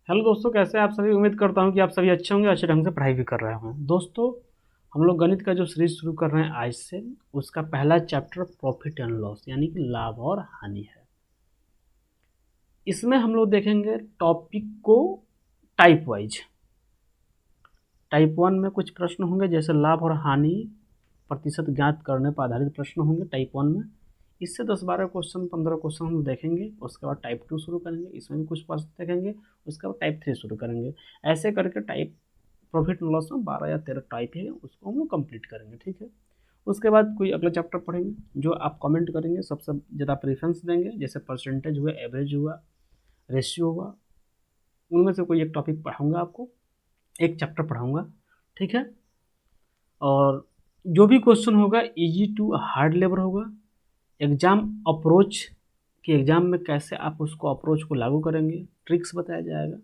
Hello दोस्तों, कैसे हैं आप सभी। उम्मीद करता हूं कि आप सभी अच्छे होंगे, अच्छे ढंग से पढ़ाई भी कर रहे होंगे। दोस्तों, हम लोग गणित का जो सीरीज शुरू कर रहे हैं आज से, उसका पहला चैप्टर प्रॉफिट एंड लॉस यानी कि लाभ और हानि है। इसमें हम लोग देखेंगे टॉपिक को टाइप वाइज। टाइप 1 में कुछ प्रश्न होंगे जैसे लाभ और हानि प्रतिशत ज्ञात करने पर आधारित प्रश्न होंगे टाइप 1 में। इससे 10-12 क्वेश्चन 15 क्वेश्चन हम देखेंगे। उसके बाद टाइप 2 शुरू करेंगे, इसमें भी कुछ प्रश्न देखेंगे। उसके बाद टाइप 3 शुरू करेंगे। ऐसे करके टाइप प्रॉफिट एंड लॉस में 12 या 13 टाइप है, उसको हम लोग कंप्लीट करेंगे। ठीक है। उसके बाद कोई अगला चैप्टर पढ़ेंगे जो आप कमेंट करेंगे, सबसे ज़्यादा प्रेफरेंस देंगे, जैसे परसेंटेज हुआ, एवरेज हुआ, रेशियो हुआ। उनमें से कोई एक टॉपिक पढ़ाऊँगा आपको, एक चैप्टर पढ़ाऊँगा। ठीक है। और जो भी क्वेश्चन होगा इजी टू हार्ड लेवल होगा। एग्ज़ाम अप्रोच कि एग्ज़ाम में कैसे आप उसको अप्रोच को लागू करेंगे, ट्रिक्स बताया जाएगा।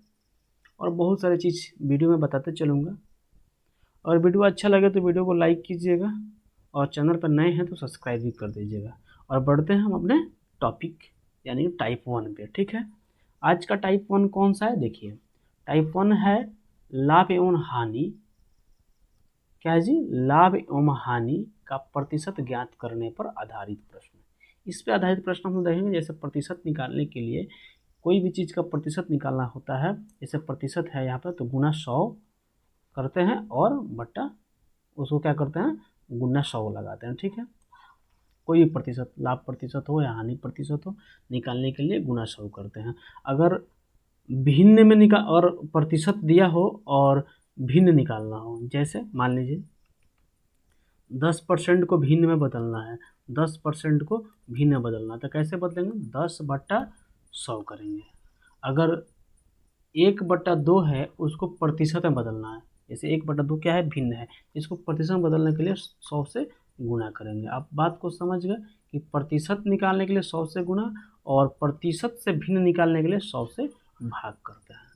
और बहुत सारी चीज़ वीडियो में बताते चलूँगा। और वीडियो अच्छा लगे तो वीडियो को लाइक कीजिएगा, और चैनल पर नए हैं तो सब्सक्राइब भी कर दीजिएगा। और बढ़ते हैं हम अपने टॉपिक यानी कि टाइप 1 पे। ठीक है। आज का टाइप 1 कौन सा है, देखिए। टाइप 1 है लाभ एवं हानि। क्या है जी? लाभ एवं हानि का प्रतिशत ज्ञात करने पर आधारित प्रश्न। इस पे आधारित प्रश्न हम देखेंगे। जैसे प्रतिशत निकालने के लिए कोई भी चीज़ का प्रतिशत निकालना होता है, जैसे प्रतिशत है यहाँ पर तो गुना 100 करते हैं और बट्टा उसको क्या करते हैं, गुना 100 लगाते हैं। ठीक है। कोई भी प्रतिशत, लाभ प्रतिशत हो या हानि प्रतिशत हो, निकालने के लिए गुना 100 करते हैं। अगर भिन्न में निकाल और प्रतिशत दिया हो और भिन्न निकालना हो, जैसे मान लीजिए 10% को भिन्न में बदलना है, 10% को भिन्न में बदलना है, तो कैसे बदलेंगे? 10/100 करेंगे। अगर 1/2 है उसको प्रतिशत में बदलना है, जैसे 1/2 क्या है, भिन्न है, इसको प्रतिशत में बदलने के लिए 100 से गुणा करेंगे। आप बात को समझ गए कि प्रतिशत निकालने के लिए 100 से गुणा और प्रतिशत से भिन्न निकालने के लिए 100 से भाग करते हैं।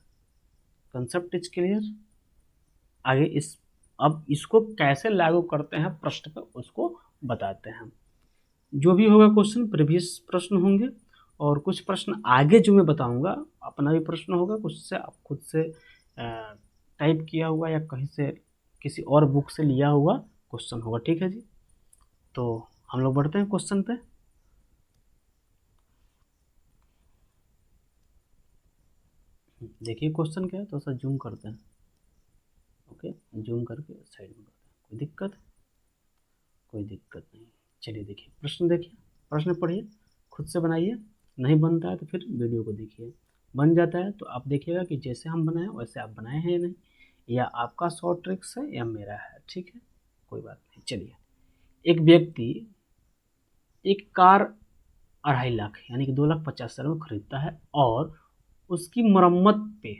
Concept is clear. आगे अब इसको कैसे लागू करते हैं प्रश्न पर, उसको बताते हैं। जो भी होगा क्वेश्चन प्रीवियस प्रश्न होंगे, और कुछ प्रश्न आगे जो मैं बताऊंगा अपना भी प्रश्न होगा, कुछ से आप खुद से टाइप किया हुआ या कहीं से किसी और बुक से लिया हुआ क्वेश्चन होगा। ठीक है जी। तो हम लोग बढ़ते हैं क्वेश्चन पे। देखिए क्वेश्चन क्या है, तो सा जूम करते हैं। ओके, जूम करके साइड में करते हैं। कोई दिक्कत? कोई दिक्कत नहीं। चलिए देखिए प्रश्न, देखिए प्रश्न पढ़िए, खुद से बनाइए। नहीं बनता है तो फिर वीडियो को देखिए। बन जाता है तो आप देखिएगा कि जैसे हम बनाए वैसे आप बनाए हैं या नहीं, या आपका शॉर्ट ट्रिक्स है या मेरा है। ठीक है, कोई बात नहीं। चलिए, एक व्यक्ति एक कार 2.5 लाख यानी कि 2,50,000 में खरीदता है और उसकी मरम्मत पे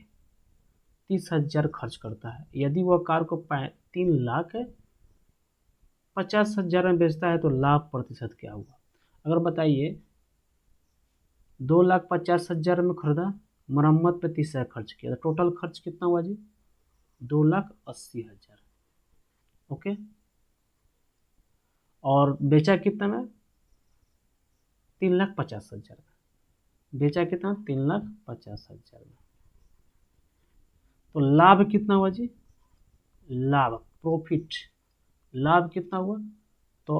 30,000 खर्च करता है। यदि वह कार को 3,50,000 में बेचता है तो लाभ प्रतिशत क्या हुआ? अगर बताइए 2,50,000 में खरीदा, मरम्मत पे 30,000 खर्च किया, तो टोटल खर्च कितना हुआ जी? 2,80,000। ओके। और बेचा कितना में? 3,50,000 में। बेचा कितना? 3,50,000 में। तो लाभ कितना हुआ जी? लाभ प्रॉफिट, लाभ कितना हुआ? तो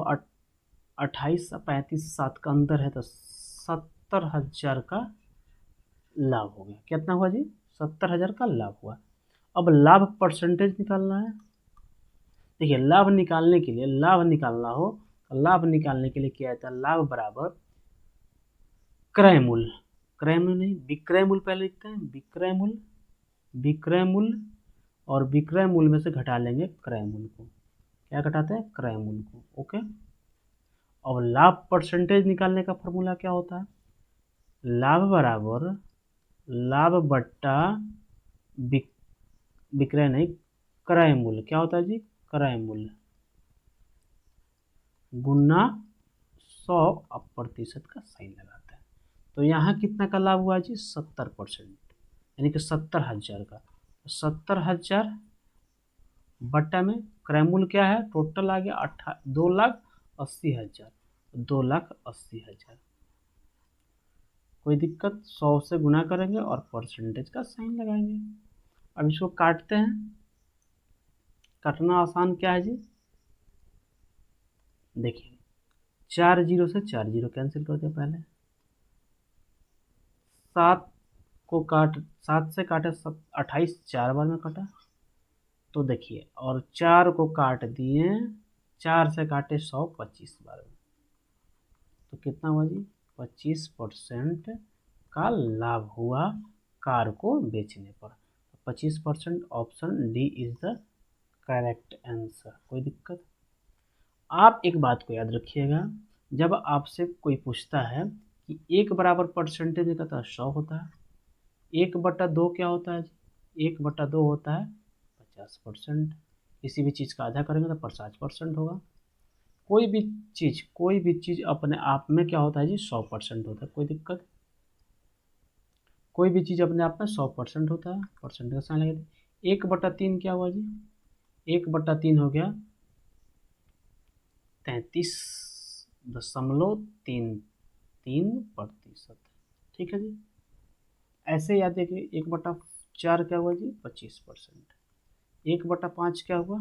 28 35 7 का अंतर है, तो 70,000 का लाभ हो गया। कितना हुआ जी? 70,000 का लाभ हुआ। अब लाभ परसेंटेज निकालना है। देखिए लाभ निकालने के लिए, लाभ निकालना हो तो लाभ निकालने के लिए क्या आता है? लाभ बराबर क्रय मूल्य, क्रय मूल्य नहीं विक्रय मूल्य पहले लिखते हैं। विक्रय मूल्य, विक्रय मूल्य, और विक्रय मूल्य में से घटा लेंगे क्रय मूल्य को। क्या घटाते हैं? क्रय मूल्य को। ओके। और लाभ परसेंटेज निकालने का फॉर्मूला क्या होता है? लाभ बराबर लाभ बट्टा विक्रय नहीं, क्रय मूल्य। क्या होता है जी? क्रय मूल्य गुना 100। अब प्रतिशत का साइन लगाते हैं, तो यहाँ कितना का लाभ हुआ जी? 70%, यानी कि 70,000 का। 70,000 बट्टा में क्रय मूल्य क्या है? टोटल आ गया 2,80,000। 2,80,000 कोई दिक्कत, 100 से गुना करेंगे और परसेंटेज का साइन लगाएंगे। अब इसको काटते हैं, काटना आसान क्या है जी, देखिए 4 जीरो से 4 जीरो कैंसिल करते हैं पहले, 7 से काटे 28, 4 बार में कटा, तो देखिए और 4 को काट दिए, 4 से काटे 100, 25 बार में, तो कितना हुआ जी, 25% का लाभ हुआ कार को बेचने पर। 25%, option D is the correct answer. कोई दिक्कत। आप एक बात को याद रखिएगा, जब आपसे कोई पूछता है कि 1 बराबर परसेंटेज में कहता है 100 होता है, 1/2 क्या होता है जी, 1/2 होता है 50%। किसी भी चीज़ का आधा करेंगे तो 50% होगा। कोई भी चीज़ अपने आप में क्या होता है जी, 100% होता है। कोई दिक्कत, कोई भी चीज़ अपने आप में 100% होता है, परसेंट का साइन लगा। 1/3 क्या हुआ जी, 1/3 हो गया 33.33%। ठीक है जी। ऐसे याद देखिए, 1/4 क्या हुआ जी, 25%। 1/5 क्या हुआ,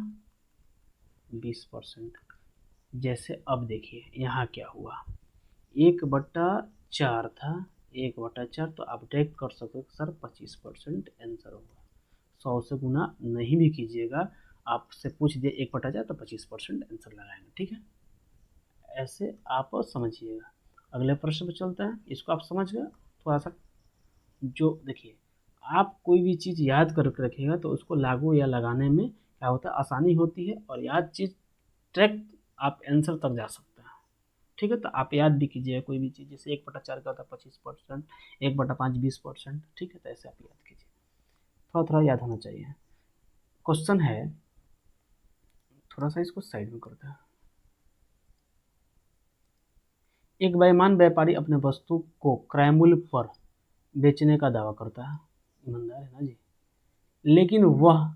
20%। जैसे अब देखिए यहाँ क्या हुआ, 1/4 था, 1/4, तो आप डायरेक्ट कर सकते हो सर 25% आंसर होगा। 100 से गुना नहीं भी कीजिएगा, आपसे पूछ दिए 1/4 तो 25% आंसर लगाएंगे। ठीक है, ऐसे आप समझिएगा। अगले प्रश्न पे चलते हैं, इसको आप समझ गए थोड़ा सा। जो देखिए, आप कोई भी चीज़ याद करके रखिएगा तो उसको लागू या लगाने में क्या होता है, आसानी होती है, और याद चीज़ डायरेक्ट आप आंसर तक जा सकते हैं। ठीक है, तो आप याद भी कीजिएगा कोई भी चीज़, जैसे 1/4 का होता है 25%, 1/5 20%। ठीक है, तो ऐसे आप याद कीजिए, थोड़ा थोड़ा याद होना चाहिए। क्वेश्चन है, थोड़ा सा इसको साइड में करते हैं। एक बेईमान व्यापारी अपने वस्तु को क्रय मूल्य पर बेचने का दावा करता है, ईमानदार है ना जी, लेकिन वह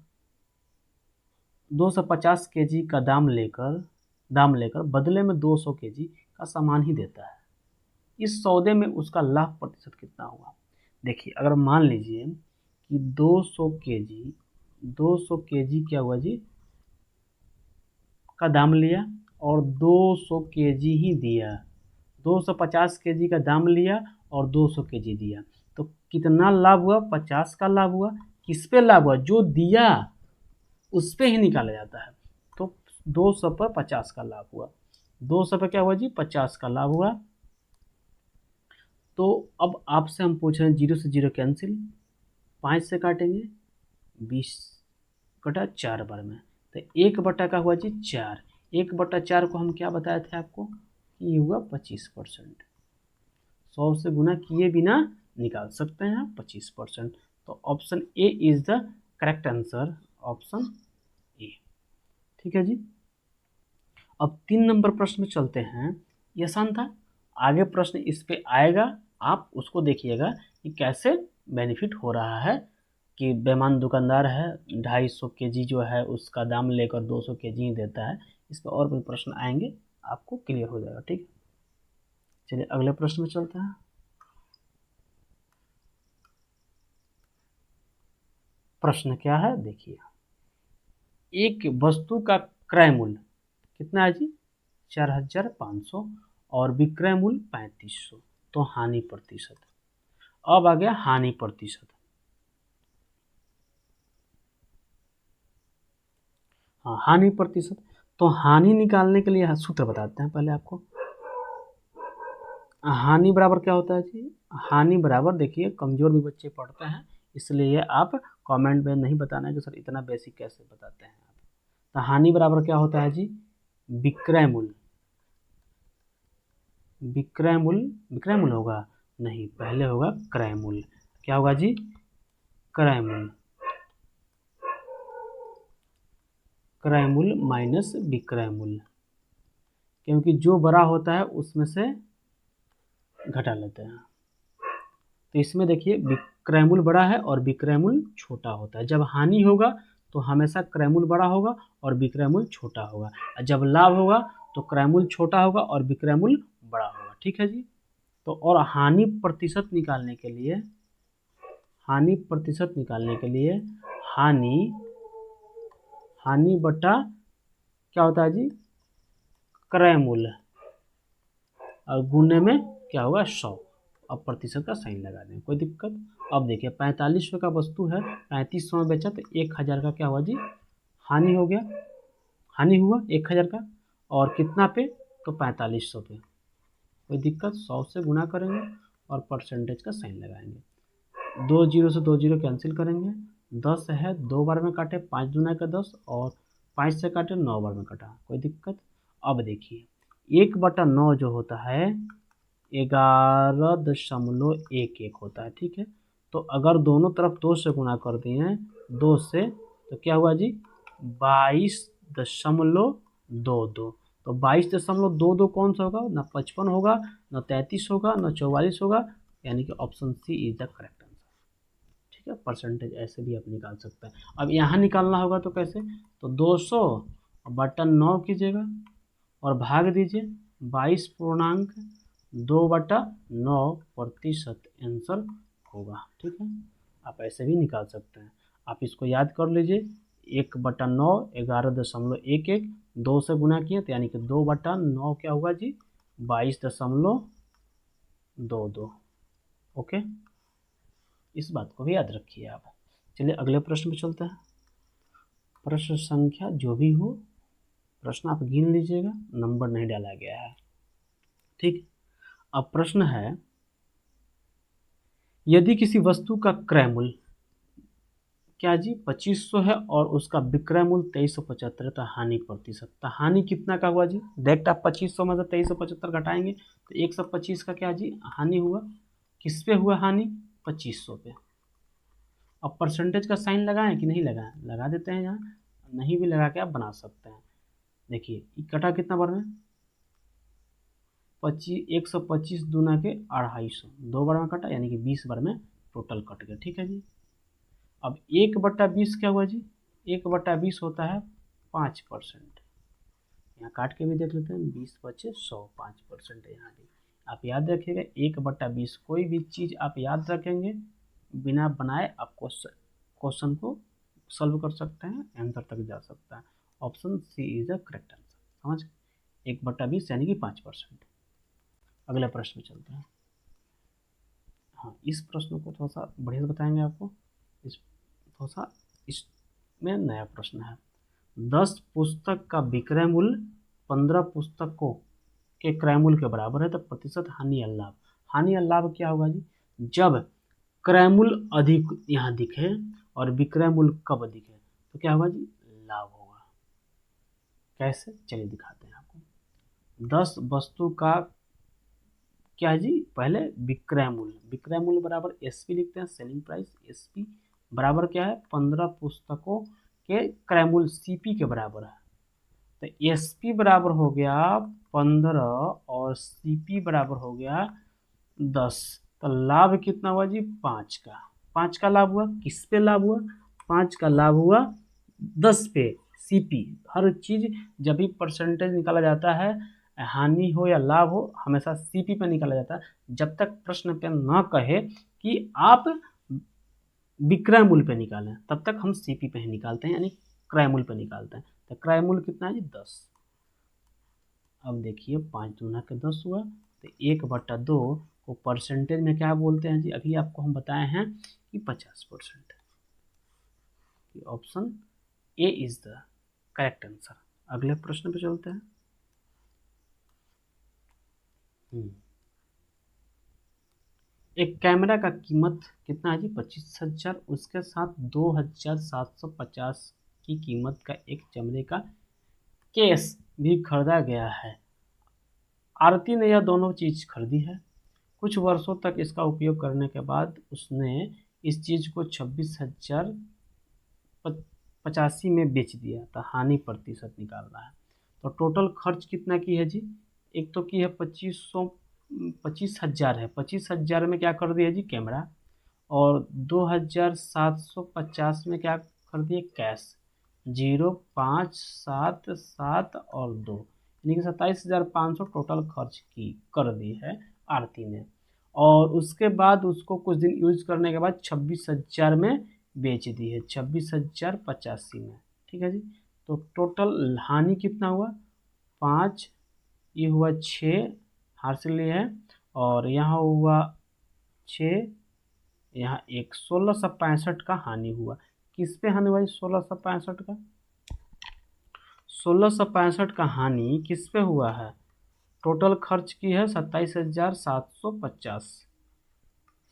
250 केजी का दाम लेकर बदले में 200 केजी का सामान ही देता है। इस सौदे में उसका लाभ प्रतिशत कितना हुआ। देखिए, अगर मान लीजिए कि 200 केजी क्या हुआ जी का दाम लिया और 200 केजी ही दिया, 250 केजी का दाम लिया और 200 केजी दिया, तो कितना लाभ हुआ, 50 का लाभ हुआ। किस पे लाभ हुआ, जो दिया उस पे ही निकाला जाता है। तो 200 पर 50 का लाभ हुआ, 200 पे क्या हुआ जी, 50 का लाभ हुआ। तो अब आपसे हम पूछ रहे हैं, 0 से 0 कैंसिल, 5 से काटेंगे 20 कटा 4 बार में, तो 1 का हुआ जी 4, 1/4 को हम क्या बताए थे आपको कि ये हुआ 25%। 100 से गुना किए बिना निकाल सकते हैं 25%। तो option A is the correct answer, option A. ठीक है जी। अब 3 नंबर प्रश्न में चलते हैं, ये आसान था, आगे प्रश्न इस पे आएगा, आप उसको देखिएगा कि कैसे बेनिफिट हो रहा है। कि बेईमान दुकानदार है, 250 केजी जो है उसका दाम लेकर 200 केजी ही देता है। इस पर और भी प्रश्न आएंगे, आपको क्लियर हो जाएगा। ठीक है, चलिए अगले प्रश्न में चलते हैं। प्रश्न क्या है देखिए, एक वस्तु का क्रय मूल्य कितना है जी, 4500 और विक्रय मूल्य 3500, तो हानि प्रतिशत। अब आ गया हानि प्रतिशत। हाँ, हानि प्रतिशत। तो हानि निकालने के लिए सूत्र बताते हैं पहले आपको। हानि बराबर क्या होता है जी, हानि बराबर देखिए, कमजोर भी बच्चे पढ़ते हैं, इसलिए आप कमेंट में नहीं बताना है कि सर इतना बेसिक कैसे बताते हैं आप। तो हानि बराबर क्या होता है जी, विक्रय मूल्य, विक्रय मूल्य होगा नहीं, पहले होगा क्रय मूल्य। क्या होगा जी, क्रय मूल्य, क्रय मूल्य माइनस विक्रय मूल्य, क्योंकि जो बड़ा होता है उसमें से घटा लेते हैं। तो इसमें देखिए, विक्रय मूल्य बड़ा है और विक्रय मूल्य छोटा होता है। जब हानि होगा तो हमेशा क्रय मूल्य बड़ा होगा और विक्रय मूल्य छोटा होगा, और जब लाभ होगा तो क्रय मूल्य छोटा होगा और विक्रय मूल्य बड़ा होगा। ठीक है जी। तो और हानि प्रतिशत निकालने के लिए हानि बटा क्या होता है जी, क्रय मूल्य, और गुने में क्या होगा 100। अब प्रतिशत का साइन लगा दें, कोई दिक्कत। अब देखिए 4500 का वस्तु है, 3500 में बेचा तो 1000 का क्या हुआ जी, हानि हो गया, हानि हुआ 1000 का। और कितना पे, तो 4500 पे। कोई दिक्कत, 100 से गुना करेंगे और परसेंटेज का साइन लगाएंगे। 2 जीरो से 2 जीरो कैंसिल करेंगे, 10 है 2 बार में काटे, 5 दूना का 10, और 5 से काटे 9 बार में काटा, कोई दिक्कत। अब देखिए 1/9 जो होता है 11.11 होता है, ठीक है। तो अगर दोनों तरफ 2 से गुणा कर दिए, 2 से, तो क्या हुआ जी 22.22। तो 22.22 कौन सा होगा, ना 55 होगा, ना 33 होगा, ना 44 होगा, यानी कि option C is the correct answer. ठीक है, परसेंटेज ऐसे भी आप निकाल सकते हैं। अब यहाँ निकालना होगा तो कैसे, तो 200/9 कीजिएगा और भाग दीजिए 22.2/9 आंसर होगा। ठीक है, आप ऐसे भी निकाल सकते हैं। आप इसको याद कर लीजिए, 1/9 11.11, 2 से गुना किए तो यानी कि 2/9 क्या होगा जी 22.22। ओके, इस बात को भी याद रखिए आप। चलिए अगले प्रश्न पे चलते हैं। प्रश्न संख्या जो भी हो, प्रश्न आप गिन लीजिएगा, नंबर नहीं डाला गया है। ठीक, अब प्रश्न है, यदि किसी वस्तु का क्रय मूल्य क्या जी 2500 है और उसका विक्रय मूल्य 2375 है, तो हानि प्रतिशत, तो हानि कितना का हुआ जी, डायरेक्ट आप 2500 में से 2375 घटाएंगे तो 125 का क्या जी हानि हुआ। किस पे हुआ हानि, 2500 पे। अब परसेंटेज का साइन लगाएं कि नहीं लगाएं, लगा देते हैं, यहाँ नहीं भी लगा के आप बना सकते हैं। देखिए कटा कितना बार में, 125 दूना के 250, 2 बार में कटा, यानी कि 20 बार में टोटल कट गया। ठीक है जी। अब 1/20 क्या हुआ जी, 1/20 होता है 5%। यहाँ काट के भी देख लेते हैं, 20 बचे 100, 5% है यहाँ भी। आप याद रखिएगा 1/20, कोई भी चीज़ आप याद रखेंगे बिना बनाए आप क्वेश्चन को सॉल्व कर सकते हैं, आंसर तक जा सकता है। Option C is the correct answer. समझ, 1/20 यानी कि 5%। अगले प्रश्न में चलते हैं। हाँ, इस प्रश्न को थोड़ा सा बढ़िया से बताएंगे आपको। इस थोड़ा सा इसमें नया प्रश्न है, 10 पुस्तक का विक्रय मूल्य 15 पुस्तकों के क्रय मूल्य के बराबर है, तो प्रतिशत हानि या लाभ। हानि या लाभ क्या होगा जी, जब क्रय मूल्य अधिक यहाँ दिखे और विक्रय मूल्य कब दिखे, तो क्या होगा जी लाभ होगा। कैसे, चलिए दिखाते हैं आपको। 10 वस्तु का क्या जी, पहले विक्रय मूल्य बराबर एसपी लिखते हैं, सेलिंग प्राइस। एसपी बराबर क्या है, 15 पुस्तकों के क्रय मूल्य सीपी के बराबर है। तो एसपी बराबर हो गया 15 और सीपी बराबर हो गया 10। तो लाभ कितना हुआ जी 5 का, 5 का लाभ हुआ। किस पे लाभ हुआ, 5 का लाभ हुआ 10 पे, सीपी। हर चीज जब भी परसेंटेज निकाला जाता है, हानि हो या लाभ हो, हमेशा सीपी पे निकाला जाता है। जब तक प्रश्न पे न कहे कि आप विक्रय मूल्य पे निकालें, तब तक हम सीपी पे ही निकालते हैं, यानी क्रय मूल्य पे निकालते हैं। तो क्रय मूल्य कितना है जी 10। अब देखिए 5 दूना के 10 हुआ, तो 1/2 को परसेंटेज में क्या बोलते हैं जी, अभी आपको हम बताए हैं कि 50%। Option A is the correct answer. अगले प्रश्न पे चलते हैं। एक कैमरा का कीमत कितना है जी 25,000, उसके साथ 2,750 की कीमत का एक चमड़े का केस भी खरीदा गया है। आरती ने यह दोनों चीज खरीदी है। कुछ वर्षों तक इसका उपयोग करने के बाद उसने इस चीज को 26,085 में बेच दिया, तो हानि प्रतिशत निकालना है। तो टोटल खर्च कितना की है जी, एक तो की है 25,000 है, 25,000 में क्या कर दिया जी कैमरा, और 2,750 में क्या कर दिए कैश, 0, 5, 7, 7 और 2, यानी कि 27,500 टोटल खर्च की कर दी है आरती ने, और उसके बाद उसको कुछ दिन यूज करने के बाद 26,000 में बेच दी है, 26,085 में। ठीक है जी। तो टोटल हानि कितना हुआ, 5, ये हुआ 6 हासिल है, और यहाँ हुआ 6, यहाँ 1, 1665 का हानि हुआ। किस पे हानि हुआ, 1665 का, 1665 का हानि किस पे हुआ है, टोटल खर्च की है 27,750,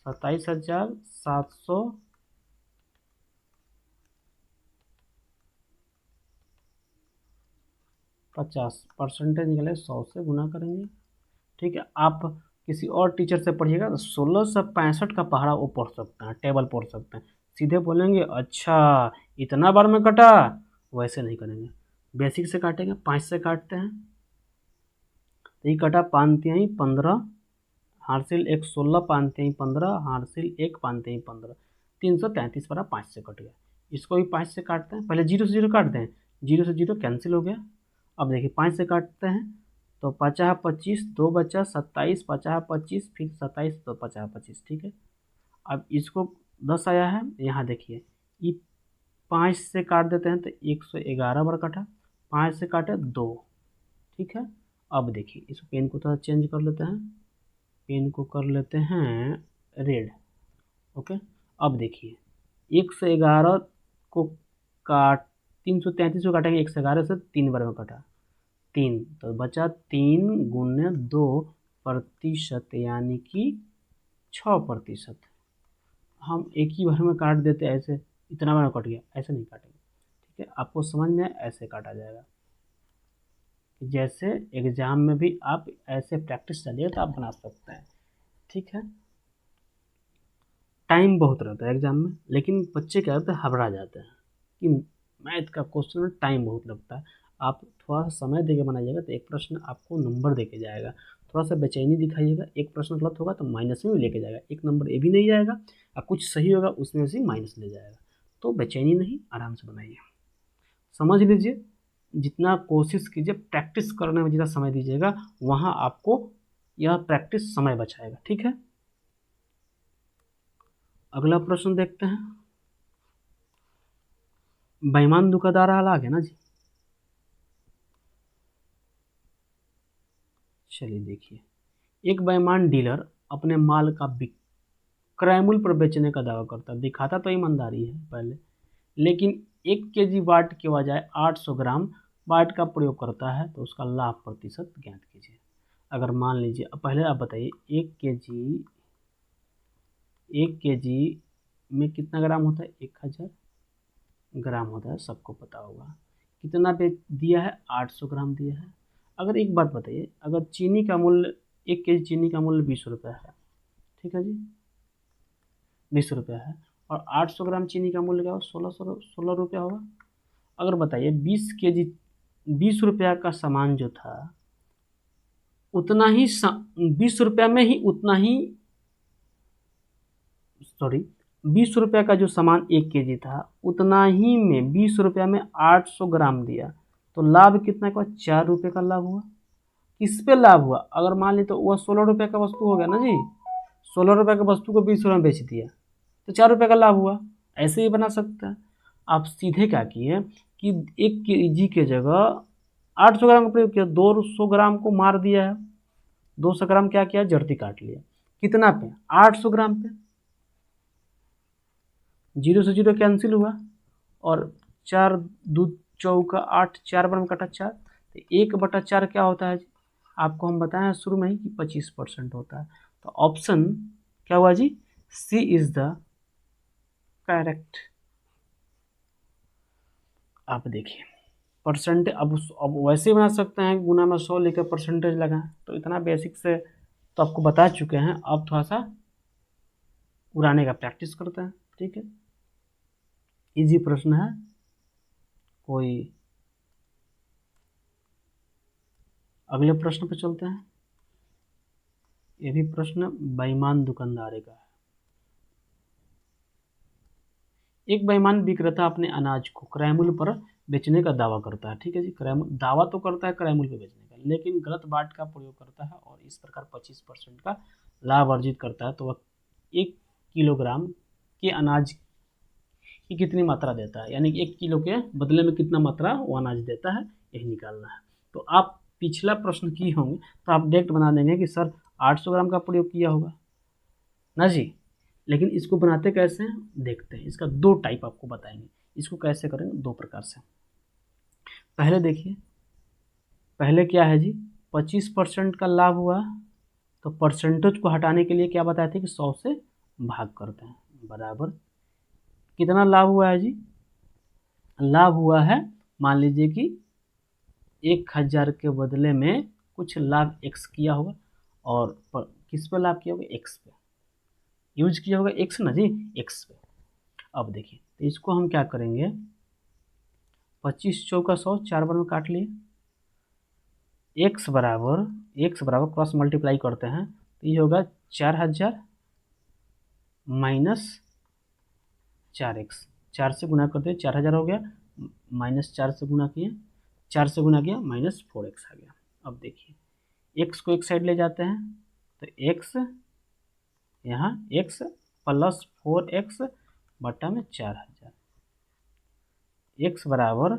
27,750 परसेंटेज निकले, 100 से गुना करेंगे। ठीक है, आप किसी और टीचर से पढ़िएगा तो 1665 का पहाड़ा वो पढ़ सकते हैं, टेबल पढ़ सकते हैं, सीधे बोलेंगे अच्छा इतना बार में कटा, वैसे नहीं करेंगे, बेसिक से काटेंगे, 5 से काटते हैं, तो ये कटा 5 तिहाई 15, हासिल 1, 16, 5 तिहाई 15, हासिल 1, 5 तिहाई 15, 333 पड़ा, 5 से कट गया। इसको भी 5 से काटते हैं, पहले 0 से 0 काटते हैं, 0 से 0 कैंसिल हो गया। अब देखिए 5 से काटते हैं तो 50 25, 2 बचा 27, 50 25, फिर 27 तो 50 25। ठीक है, अब इसको 10 आया है, यहाँ देखिए ये 5 से काट देते हैं तो 111 बार कटा, 5 से काटे 2। ठीक है, अब देखिए इस पेन को थोड़ा चेंज कर लेते हैं, पेन को कर लेते हैं रेड। ओके, अब देखिए 111 को काट 333 को काटेंगे, 111 से 3 बार में कटा 3, तो बचा 3 गुने 2 प्रतिशत, यानी कि 6%। हम एक ही बार में काट देते ऐसे, इतना बार में कट गया, ऐसे नहीं काटेंगे। ठीक है, आपको समझ में ऐसे काटा जाएगा, जैसे एग्जाम में भी आप ऐसे प्रैक्टिस चलिए तो आप बना सकते हैं। ठीक है, टाइम बहुत रहता है एग्जाम में, लेकिन बच्चे क्या होते हैं, घबरा जाते हैं कि मैथ का क्वेश्चन में टाइम बहुत लगता है। आप थोड़ा सा समय देके बनाइएगा तो एक प्रश्न आपको नंबर देके जाएगा, थोड़ा सा बेचैनी दिखाइएगा, एक प्रश्न गलत होगा तो माइनस में भी लेके जाएगा, एक नंबर ये भी नहीं जाएगा, और कुछ सही होगा उसमें से माइनस ले जाएगा। तो बेचैनी नहीं, आराम से बनाइए, समझ लीजिए, जितना कोशिश कीजिए, प्रैक्टिस करने में जितना समय दीजिएगा वहाँ आपको यह प्रैक्टिस समय बचाएगा। ठीक है, अगला प्रश्न देखते हैं। बेईमान दुकानदार आ गया ना जी, चलिए देखिए, एक बेईमान डीलर अपने माल का क्रय मूल्य पर बेचने का दावा करता है, दिखाता तो ईमानदारी है पहले, लेकिन 1 केजी बाट के बजाय 800 ग्राम बाट का प्रयोग करता है, तो उसका लाभ प्रतिशत ज्ञात कीजिए। अगर मान लीजिए, अब पहले आप बताइए 1 केजी में कितना ग्राम होता है, 1000 ग्राम होता है, सबको पता होगा। कितना पे दिया है, 800 ग्राम दिया है। अगर एक बात बताइए, अगर चीनी का मूल्य 1 केजी चीनी का मूल्य 20 रुपये है, ठीक है जी, 20 रुपये है, और 800 ग्राम चीनी का मूल्य क्या होगा, 16 रुपया होगा। अगर बताइए 20 केजी 20 रुपया का सामान जो था, उतना ही 20 रुपया में ही उतना ही, सॉरी, 20 रुपया का जो सामान 1 केजी था, उतना ही में 20 रुपया में 800 ग्राम दिया, तो लाभ कितना का, 4 रुपये का लाभ हुआ। किस पे लाभ हुआ, अगर मान ली तो वह 16 रुपये का वस्तु हो गया ना जी, 16 रुपये का वस्तु को 20 रुपये में बेच दिया, तो 4 रुपये का लाभ हुआ। ऐसे ही बना सकते हैं आप, सीधे क्या किए कि 1 केजी के जगह 800 ग्राम का प्रयोग किया, 200 ग्राम को मार दिया है, 200 ग्राम क्या किया, जड़ती काट लिया, कितना पे, 800 ग्राम पे, 0 से 0 कैंसिल हुआ, और 4 2 चौका 8, 4 बार में कटा 4, तो 1/4 क्या होता है जी, आपको हम बताएं शुरू में ही कि 25% होता है। तो ऑप्शन क्या हुआ जी, सी इज द करेक्ट। आप देखिए परसेंट, अब वैसे ही बना सकते हैं, गुना में 100 लेकर परसेंटेज लगाएं, तो इतना बेसिक से तो आपको बता चुके हैं, अब थोड़ा सा उड़ाने का प्रैक्टिस करते हैं। ठीक है, इजी प्रश्न है, कोई अगले प्रश्न पे चलते हैं। ये भी प्रश्न बेईमान दुकानदार का है। एक बेईमान विक्रेता अपने अनाज को क्रय मूल्य पर बेचने का दावा करता है। ठीक है जी, क्रय मूल्य दावा तो करता है क्रय मूल्य पर बेचने का, लेकिन गलत बाट का प्रयोग करता है और इस प्रकार 25% का लाभ अर्जित करता है, तो वह 1 किलोग्राम के अनाज की कितनी मात्रा देता है, यानी कि 1 किलो के बदले में कितना मात्रा वो अनाज देता है, यही निकालना है। तो आप पिछला प्रश्न किए होंगे तो आप डायरेक्ट बना देंगे कि सर 800 ग्राम का प्रयोग किया होगा ना जी। लेकिन इसको बनाते कैसे हैं देखते हैं। इसका 2 टाइप आपको बताएंगे। इसको कैसे करेंगे, 2 प्रकार से। पहले देखिए, पहले क्या है जी, 25% का लाभ हुआ, तो परसेंटेज को हटाने के लिए क्या बताए थे कि 100 से भाग करते हैं, बराबर कितना लाभ हुआ है जी, लाभ हुआ है मान लीजिए कि 1000 के बदले में कुछ लाभ x किया होगा, और किस पे लाभ किया होगा, x पे यूज किया होगा, x ना जी, x पे। अब देखिए, तो इसको हम क्या करेंगे, 25 चौका 100, 4 बार में काट लिए, x बराबर क्रॉस मल्टीप्लाई करते हैं तो ये होगा 4000 माइनस 4x, 4 से गुना करते 4000 हो गया, माइनस 4 से गुना किए, 4 से गुना किया माइनस 4x आ गया। अब देखिए x को एक साइड ले जाते हैं तो x यहाँ x प्लस 4x बटा में 4000, x बराबर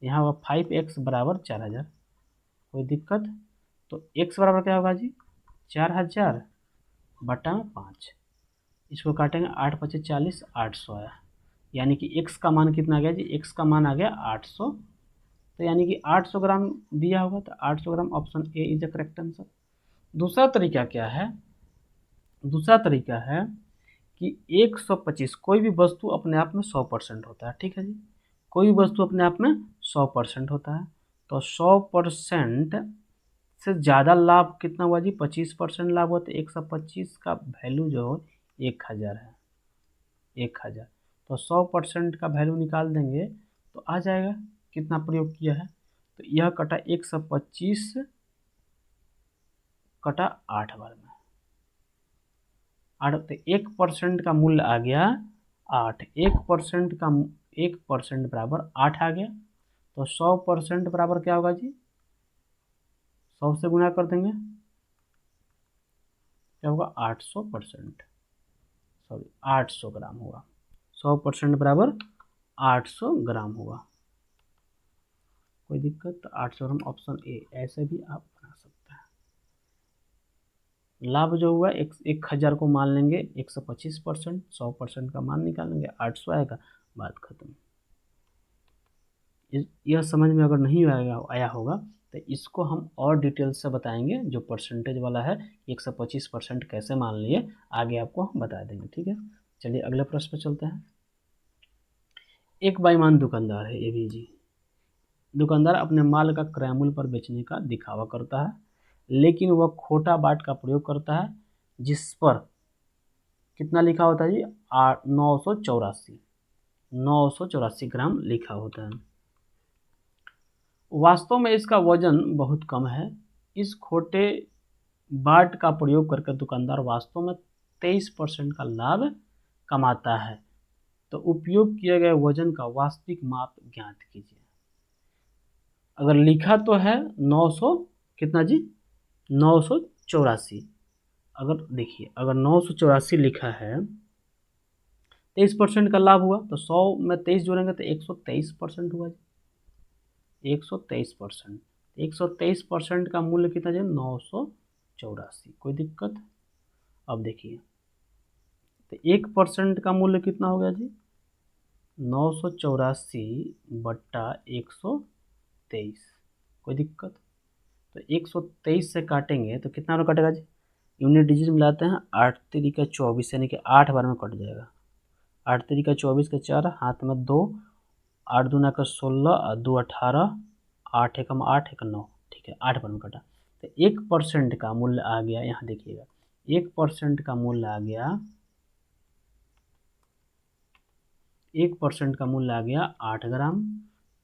यहाँ हुआ 5x बराबर 4000, कोई दिक्कत। तो x बराबर क्या होगा जी, 4000 बटा में 5, इसको काटेंगे 8 5 40, 800 आया, यानी कि x का मान कितना आ गया जी, x का मान आ गया 800। तो यानी कि 800 ग्राम दिया होगा, तो 800 ग्राम option A is the correct answer. दूसरा तरीका क्या है, दूसरा तरीका है कि 125, कोई भी वस्तु अपने आप में 100% होता है, ठीक है जी, कोई भी वस्तु अपने आप में 100% होता है, तो 100% से ज़्यादा लाभ कितना हुआ जी, 25% लाभ हुआ, तो 125 का वैल्यू जो हो 1000 है, 1000। तो 100% का वैल्यू निकाल देंगे तो आ जाएगा कितना प्रयोग किया है, तो यह कटा 125 कटा 8 बार में 8, तो 1% का मूल्य आ गया 8, 1% का 1% बराबर 8 आ गया, तो 100% बराबर क्या होगा जी, 100 से गुना कर देंगे, क्या होगा 800%, सॉरी 800 ग्राम होगा, 100% बराबर 800 ग्राम होगा, कोई दिक्कत। तो 800 ग्राम ऑप्शन ए, ऐसे भी आप बना सकते हैं। लाभ जो हुआ 1000 को मान लेंगे 125%, 100% का मान निकालेंगे 800 आएगा, बात खत्म। यह समझ में अगर नहीं आया होगा तो इसको हम और डिटेल से बताएंगे, जो परसेंटेज वाला है 125% कैसे मान लिए, आगे आपको हम बता देंगे, ठीक है। चलिए अगले प्रश्न पर चलते हैं। एक बेईमान दुकानदार है, ये भी जी, दुकानदार अपने माल का क्रय मूल्य पर बेचने का दिखावा करता है, लेकिन वह खोटा बाट का प्रयोग करता है, जिस पर कितना लिखा होता है जी, 984 ग्राम लिखा होता है। वास्तव में इसका वजन बहुत कम है। इस खोटे बाट का प्रयोग करके दुकानदार वास्तव में 23% का लाभ कमाता है, तो उपयोग किए गए वजन का वास्तविक माप ज्ञात कीजिए। अगर लिखा तो है 900 कितना जी, 984, अगर देखिए अगर 984 लिखा है, 23% का लाभ हुआ, तो 100 में 23 जोड़ेंगे तो 123% हुआ जी, 123%, 123% का मूल्य कितना जी, 984, कोई दिक्कत। अब देखिए तो 1% का मूल्य कितना हो गया जी, 984 बट्टा 123, कोई दिक्कत। तो 123 से काटेंगे तो कितना बार कटेगा जी, यूनिट डिजिट मिलाते हैं, 8 3 24, यानी कि 8 बार में कट जाएगा, 8 3 24 का 4, हाथ में 2, 8 दूना का 16 और 2 18, 8 एकम 8 एक 9, ठीक है, 8 बार में कटा। तो 1% का मूल्य आ गया, यहाँ देखिएगा 1% का मूल्य आ गया, 1% का मूल्य आ गया 8 ग्राम।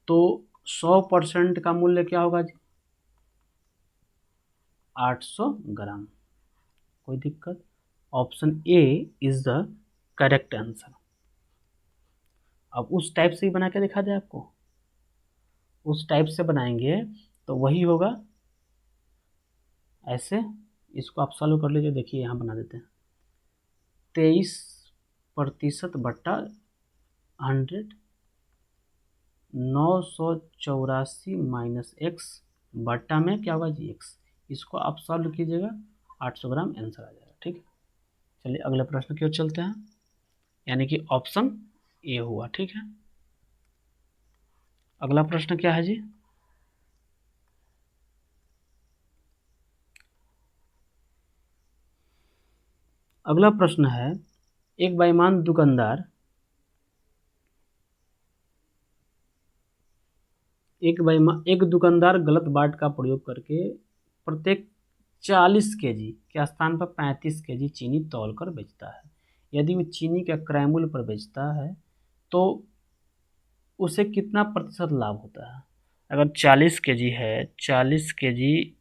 तो 100% का मूल्य क्या होगा जी, 800 ग्राम, कोई दिक्कत। Option A is the correct answer. अब उस टाइप से ही बना के दिखा दे आपको, उस टाइप से बनाएंगे तो वही होगा ऐसे इसको आप सॉल्व कर लीजिए। देखिए यहाँ बना देते हैं 23% बट्टा 100, 984 माइनस एक्स बट्टा में क्या होगा जी एक्स। इसको आप सॉल्व कीजिएगा 800 ग्राम आंसर आ जाएगा। ठीक है, चलिए अगले प्रश्न की ओर चलते हैं, यानी कि ऑप्शन ए हुआ। ठीक है, अगला प्रश्न क्या है जी। अगला प्रश्न है, एक बेईमान दुकानदार एक दुकानदार गलत बाट का प्रयोग करके प्रत्येक 40 केजी के स्थान पर 35 केजी चीनी तौल कर बेचता है। यदि वो चीनी के क्रय मूल्य पर बेचता है तो उसे कितना प्रतिशत लाभ होता है। अगर 40 केजी है, 40 केजी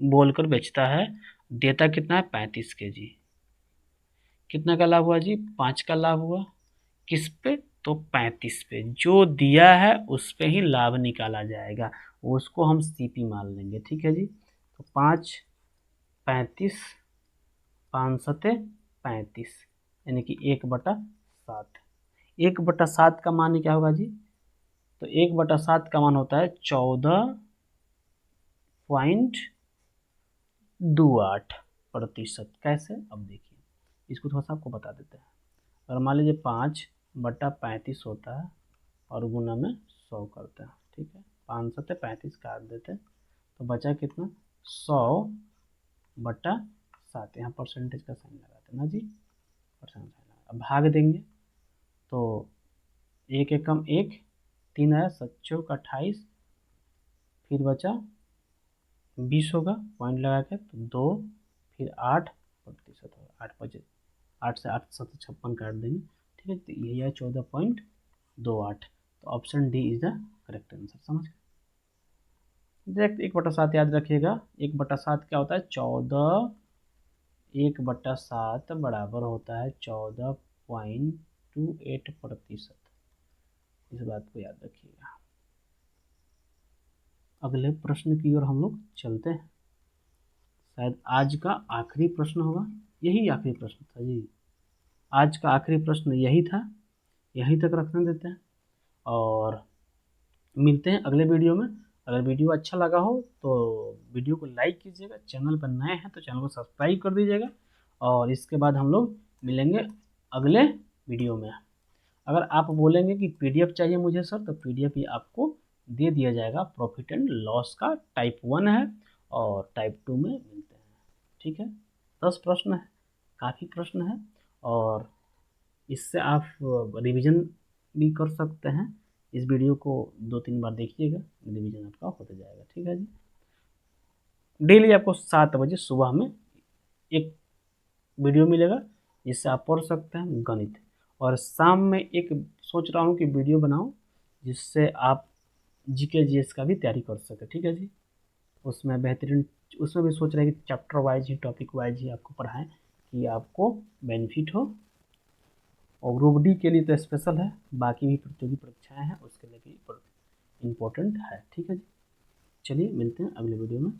बोलकर बेचता है, देता कितना है 35 केजी, कितना का लाभ हुआ जी 5 का लाभ हुआ। किस पे, तो 35 पे, जो दिया है उस पे ही लाभ निकाला जाएगा, उसको हम सीपी मान लेंगे। ठीक है जी, तो 5 35 5 सते 35, यानी कि 1/7। 1/7 का मान क्या होगा जी, तो 1/7 का मान होता है 14.28%। कैसे, अब देखिए इसको थोड़ा सा आपको बता देते हैं। अगर मान लीजिए 5/35 होता है और गुना में 100 करते हैं। ठीक है, 5 सत्ते 35 काट देते हैं तो बचा कितना 100/7। यहाँ परसेंटेज का साइन लगाते हैं ना जी, परसेंट साइन लगा। अब भाग देंगे तो 1 एकम 1, 3 आया 7 चौक 28, फिर बचा 20 होगा पॉइंट लगा के, तो 2, फिर 8% होगा। 8 से 8 7 56 काट देंगे। ठीक है, तो ये है 14.28। तो option D is the correct answer. समझ गए, 1/7 याद रखिएगा। 1/7 क्या होता है 14, 1/7 बराबर होता है 14.28%। इस बात को याद रखिएगा। अगले प्रश्न की ओर हम लोग चलते हैं, शायद आज का आखिरी प्रश्न होगा। यही आखिरी प्रश्न था जी, आज का आखिरी प्रश्न यही था, यहीं तक रखने देते हैं और मिलते हैं अगले वीडियो में। अगर वीडियो अच्छा लगा हो तो वीडियो को लाइक कीजिएगा, चैनल पर नए हैं तो चैनल को सब्सक्राइब कर दीजिएगा, और इसके बाद हम लोग मिलेंगे अगले वीडियो में। अगर आप बोलेंगे कि पीडीएफ चाहिए मुझे सर, तो पीडीएफ भी आपको दे दिया जाएगा। प्रॉफिट एंड लॉस का टाइप 1 है और टाइप 2 में मिलते हैं। ठीक है, 10 प्रश्न है, काफ़ी प्रश्न है, और इससे आप रिवीजन भी कर सकते हैं। इस वीडियो को 2-3 बार देखिएगा, रिवीजन आपका होता जाएगा। ठीक है जी, डेली आपको 7 बजे सुबह में एक वीडियो मिलेगा जिससे आप पढ़ सकते हैं गणित, और शाम में एक सोच रहा हूँ कि वीडियो बनाऊँ जिससे आप जीके जीएस का भी तैयारी कर सकें। ठीक है जी, उसमें बेहतरीन, उसमें भी सोच रहे हैं कि चैप्टर वाइज ही, टॉपिक वाइज ही आपको पढ़ाएं कि आपको बेनिफिट हो। और ग्रुप डी के लिए तो स्पेशल है, बाकी भी प्रतियोगी परीक्षाएं हैं उसके लिए भी इम्पोर्टेंट है। ठीक है जी, चलिए मिलते हैं अगले वीडियो में।